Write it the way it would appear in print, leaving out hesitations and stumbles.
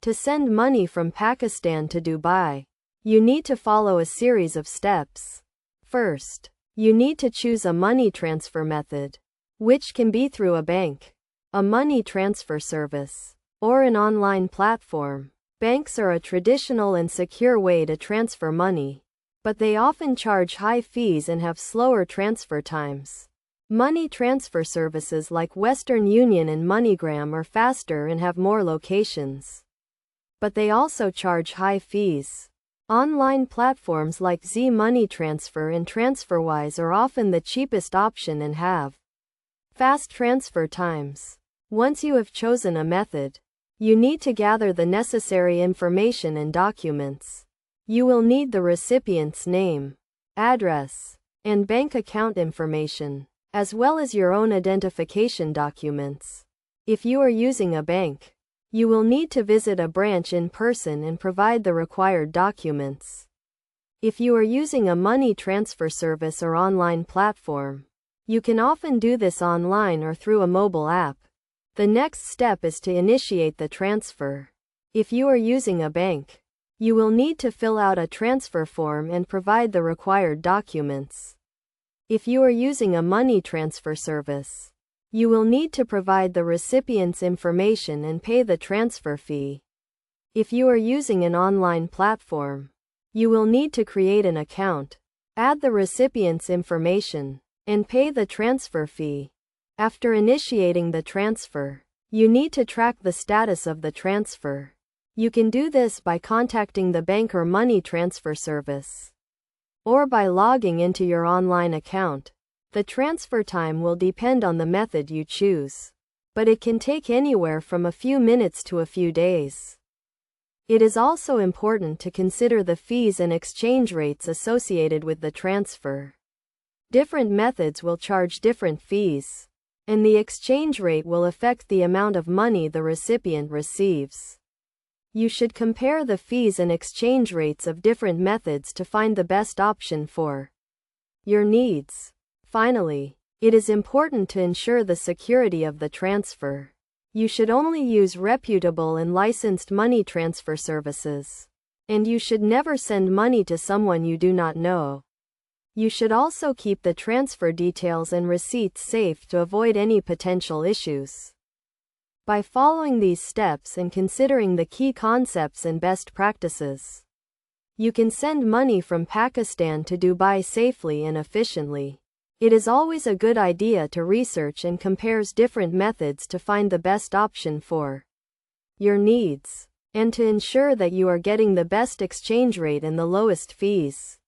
To send money from Pakistan to Dubai, you need to follow a series of steps. First, you need to choose a money transfer method, which can be through a bank, a money transfer service, or an online platform. Banks are a traditional and secure way to transfer money, but they often charge high fees and have slower transfer times. Money transfer services like Western Union and MoneyGram are faster and have more locations, but they also charge high fees. Online platforms like Z Money Transfer and TransferWise are often the cheapest option and have fast transfer times. Once you have chosen a method, you need to gather the necessary information and documents. You will need the recipient's name, address, and bank account information, as well as your own identification documents. If you are using a bank, you will need to visit a branch in person and provide the required documents. If you are using a money transfer service or online platform, you can often do this online or through a mobile app. The next step is to initiate the transfer. If you are using a bank, you will need to fill out a transfer form and provide the required documents. If you are using a money transfer service, you will need to provide the recipient's information and pay the transfer fee. If you are using an online platform, you will need to create an account, add the recipient's information, and pay the transfer fee. After initiating the transfer, you need to track the status of the transfer. You can do this by contacting the bank or money transfer service, or by logging into your online account. The transfer time will depend on the method you choose, but it can take anywhere from a few minutes to a few days. It is also important to consider the fees and exchange rates associated with the transfer. Different methods will charge different fees, and the exchange rate will affect the amount of money the recipient receives. You should compare the fees and exchange rates of different methods to find the best option for your needs. Finally, it is important to ensure the security of the transfer. You should only use reputable and licensed money transfer services, and you should never send money to someone you do not know. You should also keep the transfer details and receipts safe to avoid any potential issues. By following these steps and considering the key concepts and best practices, you can send money from Pakistan to Dubai safely and efficiently. It is always a good idea to research and compare different methods to find the best option for your needs, and to ensure that you are getting the best exchange rate and the lowest fees.